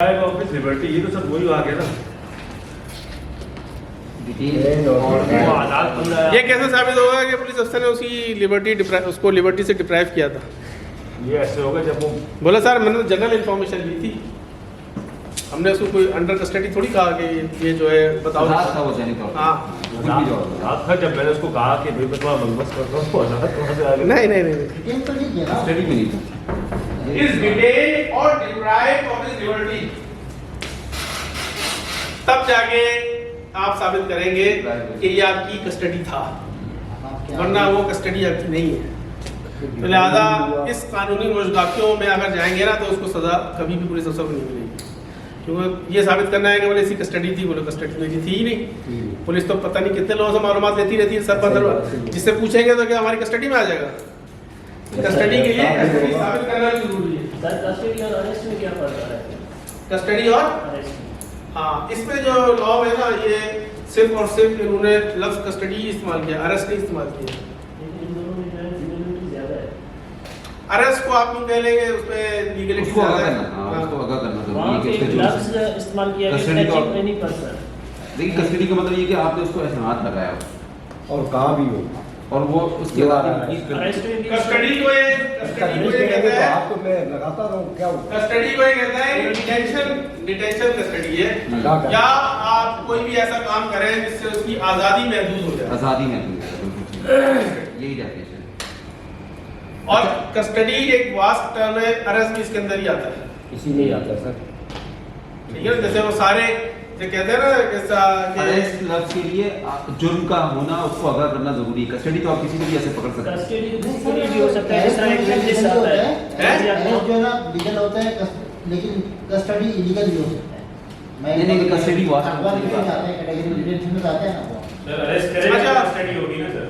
Office liberty, ये तो सब वही आ गया ना। ये कैसे साबित होगा कि पुलिस अफसर ने उसको लिबर्टी से डिप्राइव किया था? ये ऐसे होगा जब वो बोला सर मैंने तो जनरल इन्फॉर्मेशन ली थी, हमने उसको कोई अंडर कस्टडी थोड़ी कहा कि ये जो है बताओ। हाँ रात था जब मैंने उसको कहा कि भाई मैं तुम्हारा बंदोबस्त करता हूँ, नहीं इज डिटेन और डिप्राइव्ड ऑफ हिज लिबर्टी, तब जाके आप साबित करेंगे कि ये आपकी कस्टडी था, वरना वो कस्टडी आपकी नहीं है। तो लिहाजा इस कानूनी मुश्किलों में अगर जाएंगे ना तो उसको सजा कभी भी पुलिस अफसर को नहीं मिलेगी, क्योंकि ये साबित करना है कि बोले इसकी कस्टडी थी, बोले कस्टडी मेरी थी ही नहीं। पुलिस तो पता नहीं कितने लोगों से मालूमात लेती रहती है, सर 15 जिससे पूछेंगे तो क्या हमारी कस्टडी में आ जाएगा? कस्टडी के लिए कस्टडी साबित करना जरूरी है। सर कस्टडी और अरेस्ट में क्या फर्क है? कस्टडी और हाँ, इसमें जो लॉ है ना, ये सिर्फ और सिर्फ इन्होंने लफ्ज कस्टडी इस्तेमाल किया, अरेस्ट नहीं इस्तेमाल किया। इन दोनों में जो है लीगलिटी ज्यादा है। अरेस्ट को आप क्यों कह लेंगे, उसमें लीगलिटी ज्यादा है। उसको आगा करना वहाँ पे जरूरी है। लफ्ज इस्तेमाल किया है स्नैचिंग एनी पर्सन। देखिए कस्टडी का मतलब ये कि आपने उसको ऐसे हाथ लगाया और कहाँ भी हो और वो उसके बाद अरेस्ट में भी कस्टडी को ये कहता है, आपको मैं लगाता रहूं क्या होगा? कस्टडी को ये कहता है डिटेंशन कस्टडी है, या आप कोई भी ऐसा काम करें जिससे उसकी आजादी महदूद हो जाए। आजादी में यही डेफिनेशन। और कस्टडी एक वास्ट टर्म है, अरेस्ट भी इसके अंदर ही आता है। इसीलिए आता है सर। ठीक है, जैसे वो सारे जो कहते हैं ना अरेस्ट लफ्ज के लिए जुर्म का होना, उसको अगा करना जरूरी है। कस्टडी तो आप किसी को भी ऐसे पकड़ सकते हैं। कस्टडी फिजिकली भी हो सकता है, जिस तरह एक विटनेस आता है जो है ना लीगल होता है, लेकिन कस्टडी इलीगल भी हो सकता है। नहीं कस्टडी वास्ट अखबार में जाते हैं, कैटेगरी डिटेंशन में जाते हैं ना वो। सर अरेस्ट करेंगे तो कस्टडी होगी ना सर।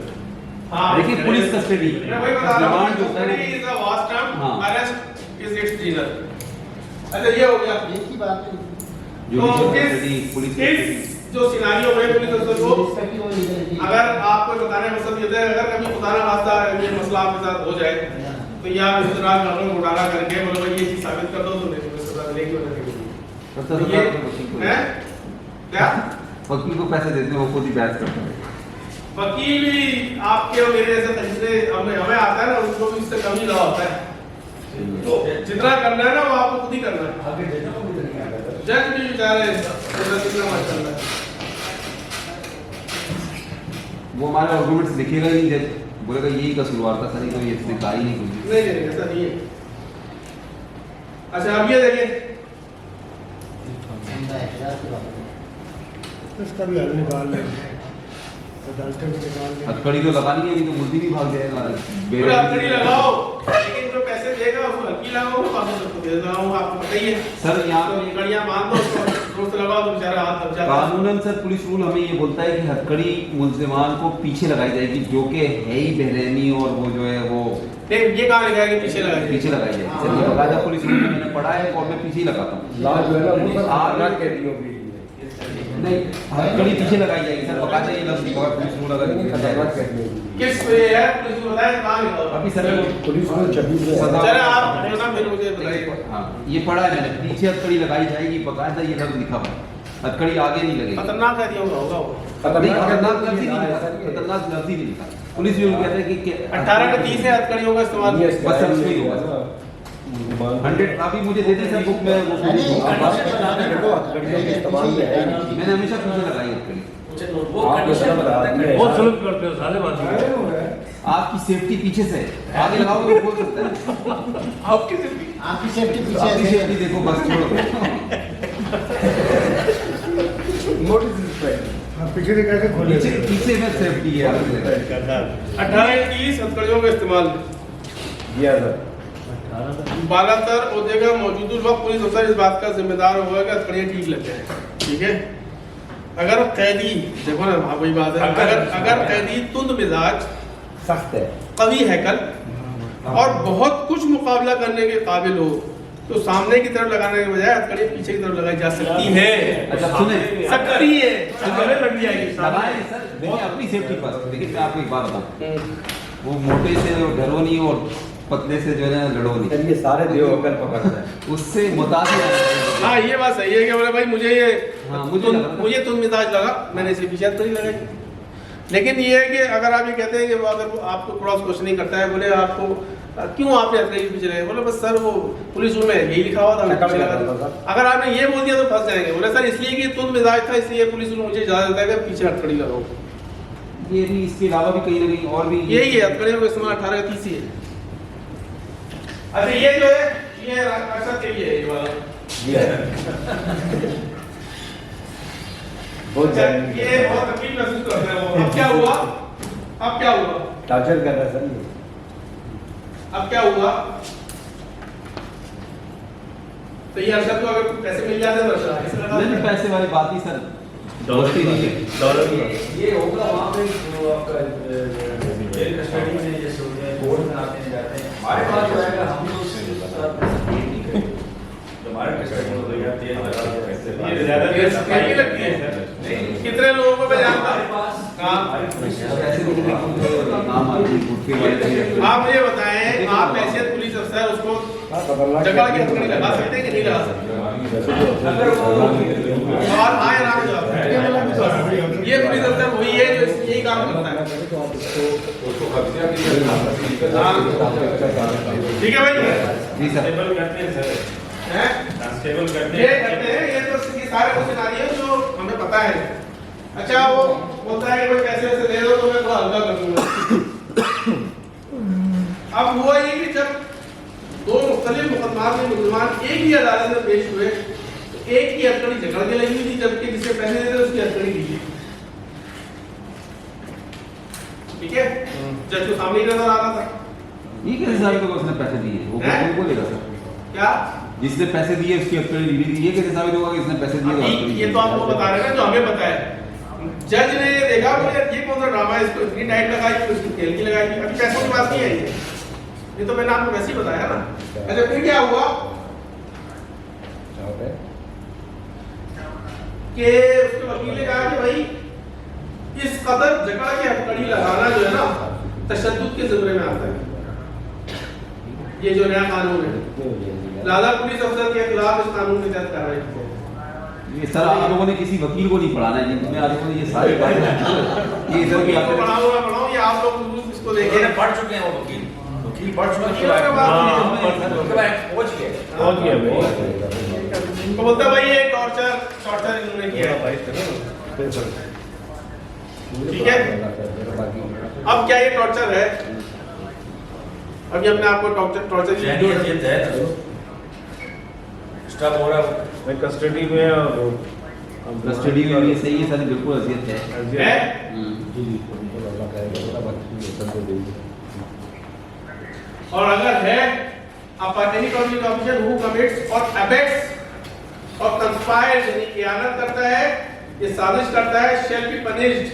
हाँ, देखिए पुलिस कस्टडी मैं वही बता रहा हूँ, डिमांड होता है। Custody is a vast term, हाँ। Arrest is it's general. अच्छा ये हो गया। एक ही बात है, जुडिशियल कस्टडी, पुलिस कस्टडी। जो सिनारियो में पुलिस अफसर को इसकी वो लीगलिटी अगर आपको बताने का मकसद ये है, अगर कभी खुदा ना खास्ता ये मसला आपके साथ हो जाए तो या इस्तराज कानून घोटाला करके बोलो भाई ये चीज साबित कर दो तो नहीं तुम्हें सजा मिलेगी और नहीं मिलेगी। ये हैं क्या वकील को पैसे देते हैं, वो खुद ही बहस करता है। वकील भी आपके और मेरे जैसे तरीके हमें आता है ना, उनको भी इससे कम ही लगा होता है। तो जितना करना है ना वो आपको खुद ही करना है। जज भी बेचारे कितना मत करना है। वो हमारे आर्गुमेंट्स लिखेगा ही, जज बोलेगा यही कसूरवार था सर, तो ये इसने कहा ही नहीं कुछ। नहीं ऐसा नहीं है। अच्छा अब ये देखिए, इसका भी हल निकाल लेंगे, अदालतें भी निकाल लेंगे। हथकड़ी तो लगानी है, नहीं तो मुर्दी भी भाग जाएगा। पूरा हथकड़ी लगाओ, लेकिन जो पैसे देगा उसको हल्की लगाओ, बाकी सबको दे देना हूँ, आपको पता ही है। सर यहाँ तो कड़ियाँ बांध दो, दोस्त लगाओ तो बेचारा हाथ दब जाता है। कानूनन सर पुलिस रूल हमें ये बोलता है कि हथकड़ी मुल्जिमान को पीछे लगाई जाएगी, जो कि है ही बेरहमी, और वो जो है वो नहीं ये कहाँ लिखा है कि पीछे लगाएंगे? पीछे लगाई जाएगी। सर ये बकायदा पुलिस रूल में मैंने पढ़ा है और मैं पीछे ही लगाता हूँ। लाज जो है ना वो सब आप- अपना कैदियों के लिए। नहीं हथकड़ी पीछे लगाई जाएगी सर, बकायदा ये लफ्ज पुलिस रूल अगर लिखा खतरनाक जाएगा। कैदियों के लिए। किस पे है पुलिस को बताया कहाँ लिखा हुआ? अभी सर पुलिस को 26 में सदा- चलो आप ना फिर मुझे बताइए। हाँ ये पढ़ा है मैंने, पीछे हथकड़ी लगाई जाएगी, बकायदा ये लफ्ज लिखा हुआ है। हथकड़ी आगे नहीं लगेगी। खतरनाक है दिया होगा वो। नहीं खतरनाक खतरनाक कैदी लफ्ज ही नहीं है, लिखा, खतरनाक लफ्ज ही नहीं लिखा। पुलिस रूल कहते हैं कि 18 के 30 है हथकड़ियों का इस्तेमाल। ये बस सब उसमें ही होगा। 100 अभी मुझे दे दें सर बुक में वो नहीं, नहीं, आप बात करना है तो हथकड़ियों के इस्तेमाल में है नहीं। मैंने हमेशा पीछे लगाई हथकड़ी। आप जैसा बता दिए बहुत जुल्म करते हो साले बात। आपकी सेफ्टी पीछे से है, आगे लगाओ तो बोल सकता है। आपकी जिंदगी आपकी सेफ्टी आपकी पीछे सेफ्टी देखो बस छोड़ो। नोटिस रिस्पेक्ट पीछे से कैसे खोले पीछे पीछे में सेफ्टी है आपकी। 18 के 30 हथकड़ियों का इस्तेमाल। दिया सर। बालातर ओहदे का मौजूद वक्त पुलिस अफसर इस बात का जिम्मेदार होगा कि हथकड़ियाँ ठीक लग जाए। ठीक है, अगर कैदी देखो ना वही बात है, अगर कैदी तुंद मिजाज, सख्त है, कवी हैकल और बहुत कुछ मुकाबला करने के काबिल हो तो सामने की तरफ लगाने के बजाय हथकड़ी पीछे की तरफ लगाई जा सकती है। अच्छा सुने सकती है, सामने लग जाएगी। लगाए सर, देखिए अपनी सेफ्टी पर। देखिए मैं आपको एक बात बताऊं, वो मोटे से और ढरोनी और पतले से जो है ना लड़ो नहीं, चलिए सारे देव होकर पकड़ते हैं। उससे मुतासिर। हाँ ये बात सही है कि बोले भाई मुझे ये हाँ, मुझे तुम मिजाज लगा, मैंने इसे पीछे तो नहीं लगाई। लेकिन ये है कि अगर आप ये कहते हैं कि वो अगर वो आपको क्रॉस क्वेश्चनिंग करता है, बोले आपको क्यों आपने हथकड़ी के पीछे लगे, बोले बस सर वो पुलिस रूल में यही लिखा हुआ था, मैं पीछे लगा था। अगर आपने ये बोल दिया तो फंस जाएंगे। बोले सर इसलिए कि तुम मिजाज था, इसलिए पुलिस रूल मुझे इजाजत देता है कि पीछे हथकड़ी लगाओ। ये भी इसके अलावा भी कहीं ना कहीं और भी यही है हथकड़ियों का इस्तेमाल 18 का 30 ही है। अच्छा ये जो है ये अक्सर के लिए है ये वाला। बहुत ये बहुत तकलीफ महसूस करते हैं वो। अब क्या हुआ? अब क्या हुआ? टॉर्चर कर रहा है सर। अब क्या हुआ? तो ये अरशद को अगर पैसे मिल जाते तो अरशद नहीं, पैसे वाली बात ही सर दोस्ती नहीं है। डॉलर ये होगा वहाँ पे जो आपका कस्टडी में जैसे होते हैं बोर्ड में आते हैं जाते हैं, हमारे पास जो आएगा हम तो उससे नहीं करेंगे। हमारे कस्टडी में तो यार 13,000 ये ज्यादा ये सफाई लगती है। कितने लोगों को मैं जानता हूँ? पैसे नहीं लेकिन आम आदमी गुटके वाले थे। आप मुझे बताएं, आप हैसियत पुलिस अफसर उसको जगह की हथकड़ी लगा सकते हैं कि नहीं लगा सकते? और हाँ या ना में जवाब दें। ये पुलिस अफसर वही है जो यही काम करता है। ठीक है भाई? जी सर। कांस्टेबल करते हैं सर, हैं? कांस्टेबल करते ये हैं। करते हैं, ये तो ये सारे वो सिनारियो जो हमें पता है। अच्छा वो बोलता है कि भाई पैसे वैसे दे दो तो मैं थोड़ा हल्का कर दूंगा। अब हुआ ये कि जब दो मुख्तलिफ मुकदमात में मुलजमान एक ही अदालत में पेश हुए तो एक की हथकड़ी जकड़ के लगी हुई थी, जबकि जिससे पैसे देते उसकी हथकड़ी ढीली। ठीक है? जज को सामने ही नजर आ रहा था। ये किस हिसाब से उसने पैसे दिए, वो हैं? कौन बोलेगा सर? क्या? जिसने पैसे दिए उसकी हथकड़ी ढीली थी, ये किस हिसाब से होगा कि इसने पैसे दिए तो हथकड़ी ये तो आपको बता रहे हैं ना जो हमें पता है। जज ने ये देखा, बोले ये कौन सा ड्रामा है, इसको इतनी टाइट लगाई, इसको तेल की लगाई, अभी पैसों की बात नहीं है ये तो मैंने आपको वैसे ही बताया ना। अच्छा फिर क्या हुआ कि उसके वकील ने कहा कि भाई इस कदर जकड़ के हथकड़ी लगाना जो है ना तशद्दुद के ज़िम्मे में आता है। ये जो नया कानून है, लाला पुलिस अफसर के खिलाफ इस कानून के तहत कार्रवाई की जाए। ये सर आप लोगों ने किसी वकील को नहीं पढ़ाना है, जिनमें आप लोगों ने ये सारी बातें ये इधर भी आपको आपने पढ़ाऊं ये आप लोग इसको देखें। पढ़ चुके हैं वो वकील पढ़ चुके वकीलों के बाद पहुंच गए। पहुंच गया भाई। तो बोलता भाई ये टॉर्चर इन्होंने किया है। ठीक है? अब क्या ये टॉर्चर है? अभी हमने आपको टॉर्चर की वीडियो स्टॉप हो रहा है। मैं कस्टडी में और कस्टडी में भी सही है सर, बिल्कुल अजियत है। है। और अगर है opportunity public officer who commits और अबेट्स और कंस्पायर्स यानी खयानत करता है, ये साजिश करता है, shall be punished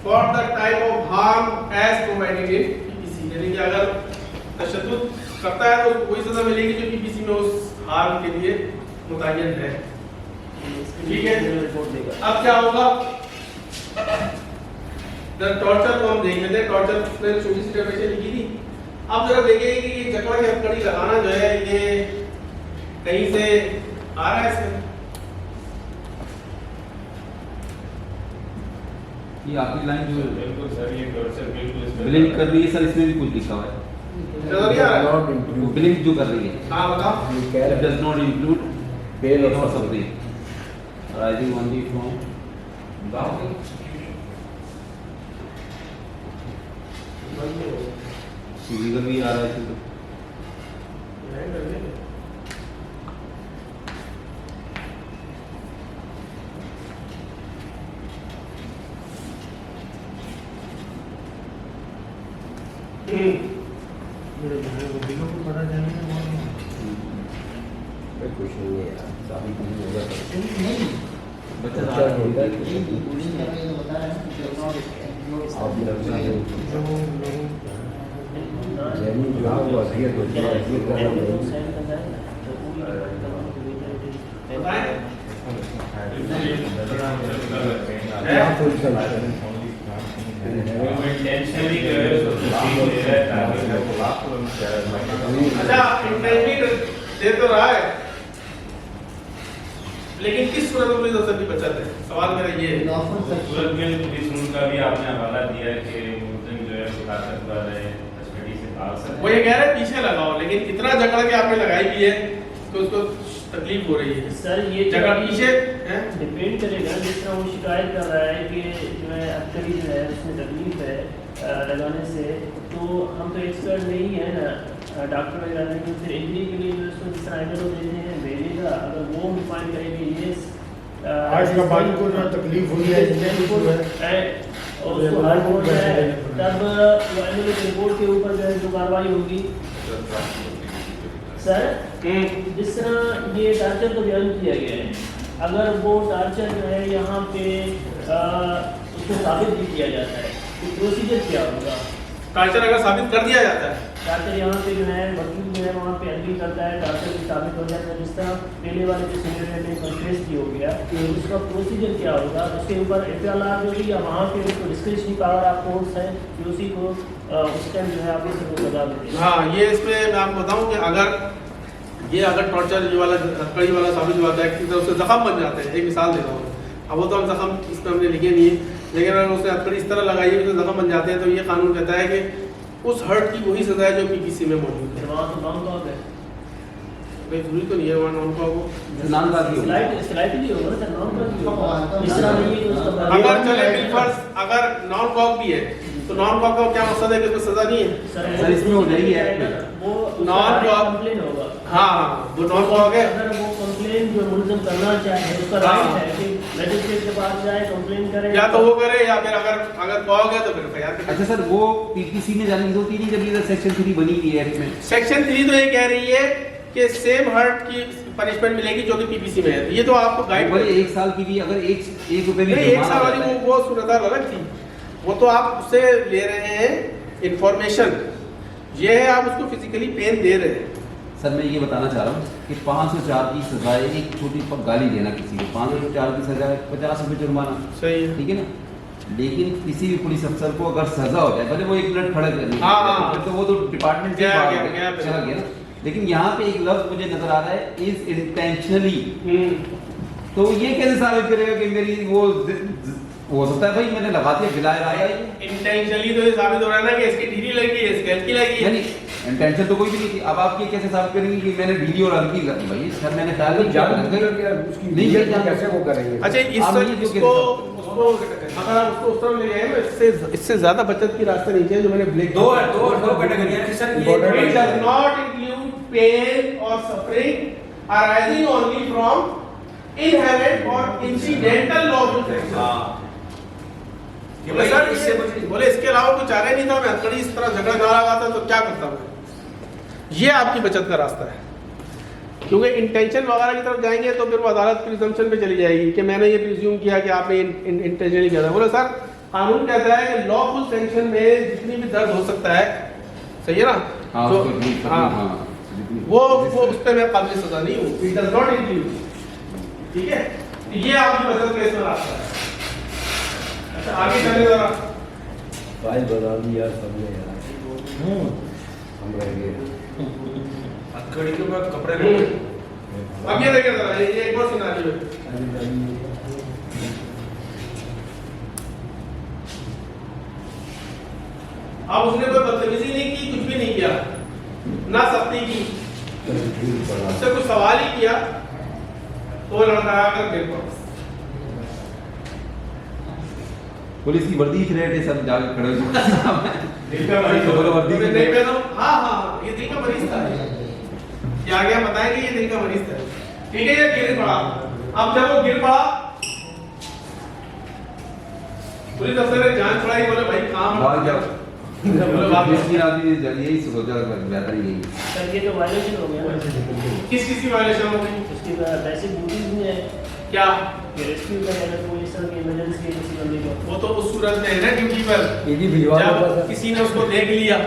for the type of harm as provided in PPC. यानी कि अगर तशद्दुद करता है तो उसको वही सजा मिलेगी जो पीपीसी में उस हार्म के लिए मुतय्यन है। ठीक है? अब क्या होगा? टॉर्चर को हम देखेंगे थे, टॉर्चर मैंने छोटी सी डेफिनेशन लिखी थी। अब जरा देखेंगे कि ये जकड़ा की हथकड़ी लगाना जो है ये कहीं से आ रहा है इसमें। ये आपकी लाइन जो बिल्कुल सर, ये टॉर्चर बिल्कुल इसमें ब्लिंक कर रही है सर, इसमें भी कुछ लिखा हुआ है। नजर नहीं आ रहा है? वो ब्लिंक जो कर रही है, हाँ बताओ। it does not include Bail or or something arising only from legal भी आ रहा है इसमें। मेरे वकीलों को पता जाने कुछ नहीं है यार, साबित नहीं होगा तो नहीं बच्चा ये पुलिस ने हमें ये बताया है कि आप लोग जैनी जो है वो अधीर होती है, अधीर करना पड़ेगा। बताएं? आप वो इंटेंशनली कर रहे हो तो ठीक ले रहा है ताकि वो आपको अच्छा इंटेंशनली दे तो रहा है, लेकिन किस सूरत में पुलिस अफसर की बचत है? सवाल मेरा ये है। सूरत में पुलिस उनका भी आपने हवाला दिया है कि मुलजिम जो है ताकतवर है, कस्टडी से भाग सकते हैं। वो ये कह रहे हैं पीछे लगाओ, लेकिन इतना झगड़ा के आपने लगाई भी है तो उसको तकलीफ हो रही है। सर ये जगह पीछे हैं? डिपेंड करेगा, जिस तरह वो शिकायत कर रहा है कि जो है हथकड़ी जो है उसमें तकलीफ है लगाने से, तो हम तो एक्सपर्ट नहीं है ना डॉक्टर वगैरह, लेकिन फिर इंजरी के लिए जो उसको जिस तरह आइडल देते हैं भेजेगा, अगर वो फाइन करेंगे ये आज का बाल को जो तकलीफ हुई है और उसको हार्ड बोर्ड है, तब वो एनुअल रिपोर्ट के ऊपर जो है जो कार्रवाई होगी। सर जिस तरह ये टार्चर को बयान किया गया है, अगर वो टार्चर जो है यहाँ पे उसको साबित भी किया जाता है तो प्रोसीजर क्या होगा? टार्चर अगर साबित कर दिया जाता है, टार्चर यहाँ पे जो है वकील जो है वहाँ पे एग्री करता है, टार्चर भी साबित हो जाता है, जिस तरह पहले वाले जो सिनेरियो में कंफ्रेस की हो गया, तो उसका प्रोसीजर क्या होगा? उसके ऊपर एफआईआर जो होगी या वहाँ पे उसको डिस्क्रिप्शनरी पावर ऑफ कोर्ट्स है कि उसी को उस टाइम जो है आप इसको सजा देते हैं। हाँ ये इसमें मैं आपको बताऊं कि अगर टॉर्चर ये वाला हथकड़ी वाला साबित हुआ है कि उससे जख्म बन जाते हैं, एक मिसाल देता हूँ, अब वो तो हम जख्म इसमें हमने लिखे नहीं है, लेकिन अगर उसने हथकड़ी इस तरह लगाई है कि जख्म बन जाते हैं, तो ये कानून कहता है कि उस हर्ट की वही सजा है जो पीपीसी में मौजूद है। वहाँ तो नॉन कॉप है, कोई जरूरी तो नहीं है वहाँ नॉन कॉप हो, नाम का भी होगा। स्लाइड भी होगा ना सर, नॉन कॉप भी होगा, इस तरह नहीं है कि उसका अगर चले बिलफर्ज अगर नॉन कॉप भी है तो नॉन कॉप का क्या मकसद है कि उसमें सजा नहीं है? सर, इसमें हो जाएगी एक्ट में। वो नॉन कॉप कंप्लेन होगा। हाँ वो नॉन कॉप है। अगर वो कंप्लेन जो मुलजिम करना चाहे उसका राइट है कि मैजिस्ट्रेट के पास जाए, कंप्लेन करे, या तो वो करे या फिर अगर कॉप है तो फिर तैयार करे। अच्छा सर, वो पीपीसी में जाने की जरूरत ही नहीं जब ये सेक्शन 3 बनी हुई है एक्ट में। सेक्शन 3 तो ये कह रही है कि सेम हर्ट की पनिशमेंट मिलेगी जो कि पीपीसी में है, ये तो आपको गाइड भाई 1 साल की भी अगर 1 रुपए भी नहीं, 1 साल जुर्माना वाली वो सूरत अलग थी, वो तो आप उससे ले रहे हैं इंफॉर्मेशन, ये है आप उसको फिजिकली पेन दे रहे हैं। सर मैं ये बताना चाह रहा हूँ कि 504 की सजा है, एक छोटी गाली देना किसी को, 504 की सजा है, 50 रुपये जुर्माना, सही है, ठीक है ना। लेकिन किसी भी पुलिस अफसर को अगर सजा हो जाए, भले वो 1 मिनट खड़ा कर हाँ। तो वो तो डिपार्टमेंट से गया, बाहर गया, हो गया, चला गया ना। लेकिन यहाँ पे एक लफ्ज मुझे नजर आ रहा है, इज इंटेंशनली, तो ये कैसे साबित करेगा कि मेरी वो हो सकता है भाई मैंने लगा दिया गिलाया आया इंटेंशनली तो ये साबित हो रहा है ना कि इसकी ढीली लगी है, इसकी हल्की लगी है। यानी इंटेंशन तो कोई भी नहीं थी। अब आप ये कैसे साबित करेंगे कि मैंने ढीली और हल्की लगी? भाई सर मैंने ख्याल नहीं किया नहीं किया, कैसे वो करेंगे? अच्छा इसको अगर आप उसको उस तरह ले जाए ना, इससे ज्यादा बचत की रास्ते नहीं चाहिए जो मैंने ब्लैक दो कैटेगरी है sir, It does not include pain or suffering arising only from inherent or incidental lawful friction. बोले सर बोले इसके अलावा कुछ चारा नहीं था, मैं हथकड़ी इस तरह झगड़ा ना लगाता तो क्या करता मैं? ये आपकी बचत का रास्ता है, क्योंकि इंटेंशन वगैरह की तरफ जाएंगे तो फिर वो अदालत प्रिजम्पशन पे चली जाएगी कि मैंने ये प्रिज्यूम किया कि आपने इंटेंशनली किया था। बोले सर कानून कहता है कि लॉफुल सैंक्शन में जितनी भी दर्द हो सकता है, सही है ना, हाँ, तो उसको ठीक करना, हाँ, हाँ, वो उस पर मैं काबिल सजा नहीं हूँ, इट डज नॉट इंक्लूड, ठीक है। ये आपकी बचत का इसमें रास्ता है। अच्छा आगे चले जरा, फाइल बता दी यार सबने यार, हम रह गए हथकड़ी के ऊपर कपड़े अब ये देखिए जरा, ये एक और सिनारियो है। अब उसने कोई बदतमीजी नहीं की, कुछ भी नहीं किया, ना सख्ती की, उससे कुछ सवाल ही किया तो लड़का आकर गिर पड़ा। पुलिस की वर्दी थ्रेट है, सब जाके खड़े हो दिल का मरीज बोलो वर्दी मैं की नहीं पहना हूं। हाँ ये दिल का मरीज था, ये आ गया बताएंगे ये दिल का मरीज था, ठीक है। ये गिर पड़ा, अब जब वो गिर पड़ा पुलिस अफसर ने जान छुड़ाई, बोले भाई काम भाग जाओ। पुलिस आदमी यही सोचा बेहतर यही। सर ये तो वायलेशन हो गया ना, किस की वायलेशन हो गई? उसकी बेसिक ड्यूटीज में है क्या रेस्क्यू करना, कोई इस तरह की इमरजेंसी किसी बंदे को, वो तो उस सूरत में है ना ड्यूटी पर, ये भी भिजवा देता जब सर। किसी ने उसको देख लिया,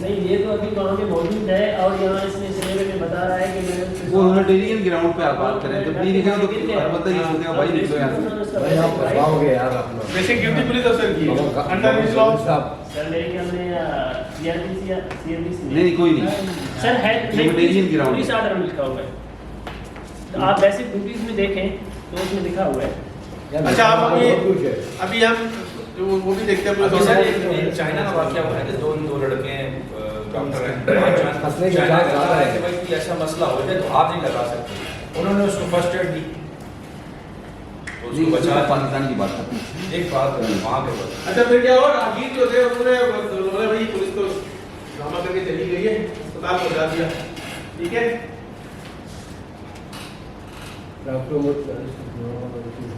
नहीं, ये तो अभी वहाँ पे मौजूद है और यहाँ इसने सिनेमे में बता रहा है कि मैंने उससे वो ह्यूमैनिटेरियन ग्राउंड पे आप बात करें, जब नहीं लिखा तो अलबत्ता ये सोचेगा भाई निकलो यहाँ से। भाई आप करवाओगे यार अपना बेसिक ड्यूटी पुलिस अफसर की है अंडर दिस लॉ। सर मेरे ख्याल में CRPC या CRPC नहीं कोई नहीं सर है Humanitarian ground। पुलिस आर्डर में लिखा हुआ है, तो आप बेसिक ड्यूटीज में देखें तो उसमें लिखा हुआ है। अच्छा आप कुछ है अभी हम जो वो भी देखते हैं अभी पुलिस सर ऑफिसर। एक चाइना का वाकया हुआ है कि दो लड़के हैं, डॉक्टर हैं, फंसने के चाइना चांस का ज्यादा है है। कि भाई कोई ऐसा मसला हो जाए तो हाथ नहीं लगा सकते, उन्होंने उसको फर्स्ट एड दी तो नहीं, उसको बचा। पाकिस्तान की बात करते हैं। एक बात वहाँ के बाद अच्छा फिर क्या हुआ, राहगीर जो थे उन्होंने भाई पुलिस तो ड्रामा करके चली गई है, अस्पताल पहुंचा दिया, ठीक है।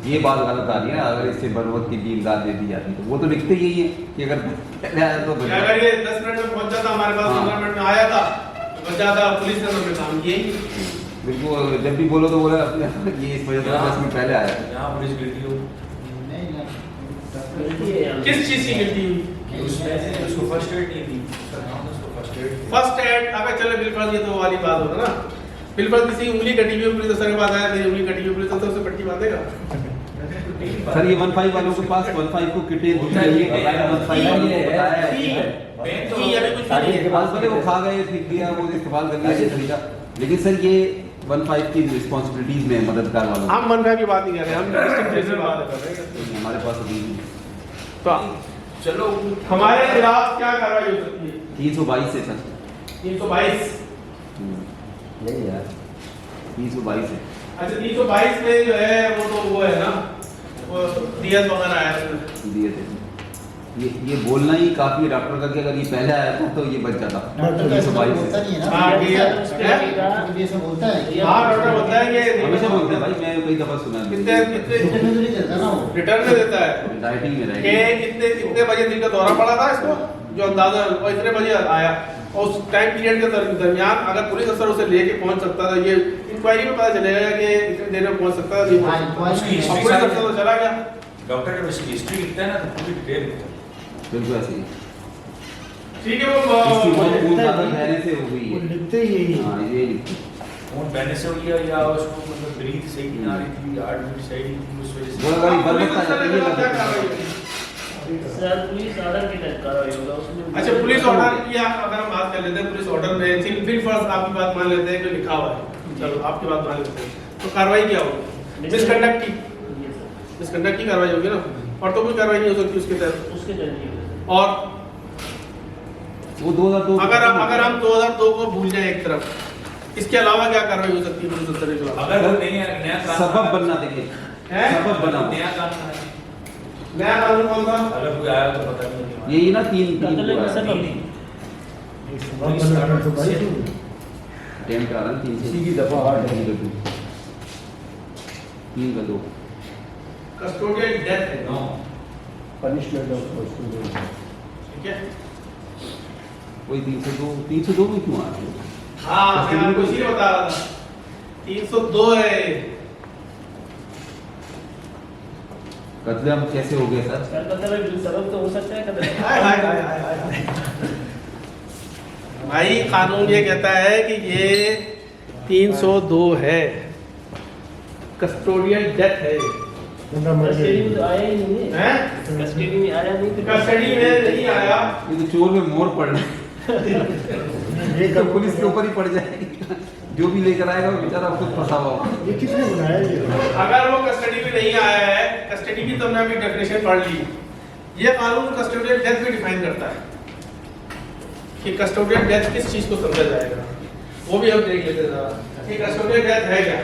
ये बात गलत आ रही है ना, अगर इससे बर वक्त की भी इमदाद दे दी जाती तो वो तो लिखते यही है कि अगर पहले आया तो क्या अगर ये 10 मिनट में पहुंचा था हमारे पास, 15 मिनट में आया था, बचा था, पुलिस ने तो अपने काम किए ही। बिल्कुल, जब भी बोलो तो बोला अपने ये इस वजह से 10 मिनट पहले आया। यहाँ पुलिस गिरती हो गलती है यहाँ। किस चीज की गिरती हुई? कि उसमें उसको फर्स्ट एड नहीं दी, उसका नाम उसको फर्स्ट एड फर्स्ट एड अगर चले बिल्कुल, ये तो वाली बात होता ना, बिल्कुल किसी उंगली कटी हुई पुलिस अफसर के पास आया, मेरी उंगली कटी हुई पुलिस अफसर से पट्टी बांधेगा। सर ये 15 वालों के पास 15 को किटे दी गई है, 15 वालों को बताया है। तो ये अभी कुछ नहीं है। आज भले वो खा गए, फेंक दिया, वो इस्तेमाल कर लिया तरीका, लेकिन सर ये 15 की रिस्पांसिबिलिटीज में मददगार वालों हम मनफा की बात नहीं कर रहे, हम डिस्ट्रिक्ट पुलिस की बात कर रहे हैं। हमारे पास अभी तो चलो हमारे खिलाफ क्या कार्रवाई हो सकती है? 322 से सर 322। नहीं यार 322 है। अच्छा 322 में जो है वो तो वो है ना, वो डीएस वगैरह आया उसमें। दिए थे ये बोलना ही काफी है डॉक्टर का कि अगर ये पहले आया था तो ये बच जाता। डॉक्टर का ऐसा 322 बोलता नहीं है ना, हाँ, ये ऐसा बोलता है कि हाँ डॉक्टर बोलता है कि हमेशा बोलते हैं भाई, मैं कई दफा सुना है। कितने कितने रिटर्न में तो नहीं देता ना वो। रिटर्न में देता है डाइटिंग में कि रहेगी। कितने बजे दिल का दौरा पड़ा था इसको, जो अंदाजा और इतने बजे आया, और उस टाइम पीरियड के दरमियान अगर पुलिस अफसर उसे लेके पहुंच सकता था, ये इंक्वायरी में पता चलेगा कि इतनी देर में पहुंच सकता था, नहीं हाँ, पहुंच सकता। इंक्वायरी और पुलिस अफसर तो चला गया। डॉक्टर जब इसकी हिस्ट्री लिखता है ना तो पूरी डिटेल लिखता है। बिल्कुल ऐसे ही। ठीक है इसकी वो बहुत खून ज्यादा बहने से हो गई वो है। लिखते ही यही है। हाँ ये फोन पहले से हो गया या उसको मतलब ब्रीथ सही नहीं आ रही थी, हार्ट बीट सही नहीं थी, उस वजह वो से अगर पुलिस बर्बाद अफसर कर ने ये क्या कार्रवाई लगा की? सर पुलिस आर्डर के तहत कार्रवाई होगा उसमें। अच्छा पुलिस ऑर्डर की अगर हम बात कर लेते हैं, पुलिस ऑर्डर में फिर फर्स्ट आपकी बात मान लेते हैं कि लिखा हुआ है, चलो आपकी बात मान लेते हैं, तो कार्रवाई क्या होगी? मिसकंडक्ट की, ये सर मिसकंडक्ट की कार्रवाई होगी ना, और तो कोई कार्रवाई नहीं हो सकती उसके तहत। उसके जरिए और वो 2002 अगर हम 2002 को भूल जाए एक तरफ, इसके अलावा क्या कार्रवाई हो सकती है पुलिस अफसर के खिलाफ? अगर वो नया काम सबब बनना देखिए, हैं? सबब बना नया काम है, नया कानून कौन सा? अगर कोई आया तो पता नहीं यही ना तीन कत्ल में सबब ये सबब बनाना तो भाई तू टेम का रन 3 किसी की दफा हार्ट नहीं लगी। 3 का 2 कस्टोडियल डेथ है, नो पनिशमेंट ऑफ हॉस्पिटल। ठीक है। कोई 302 में क्यों आ रही है? हाँ मैं आपको इसीलिए बता रहा था, 302 है। कत्लेआम कैसे हो गया सर? सर कत्ल में सबब तो हो सकता है कत्ल। हाय हाय हाय हाय हाय। भाई कानून ये कहता है कि ये 302 है, कस्टोडियल डेथ है। बंदा मर कस्टडी में तो गया। आया ही नहीं है। हैं? कस्टडी में आया नहीं तो कस्टडी में नहीं आया। ये तो चोर में मोर पड़ रहा ये तो पुलिस के ऊपर ही पड़ जाएगी, जो भी लेकर आएगा वो बेचारा खुद फंसा हुआ होगा। ये किसने बनाया ये? अगर वो कस्टडी में नहीं आया है, कस्टडी की तो हमने अभी डेफिनेशन पढ़ ली, ये कानून कस्टोडियल डेथ भी डिफाइन करता है कि कस्टोडियल डेथ किस चीज को समझा जाएगा, वो भी हम देख लेते हैं। कस्टोडियल डेथ है क्या?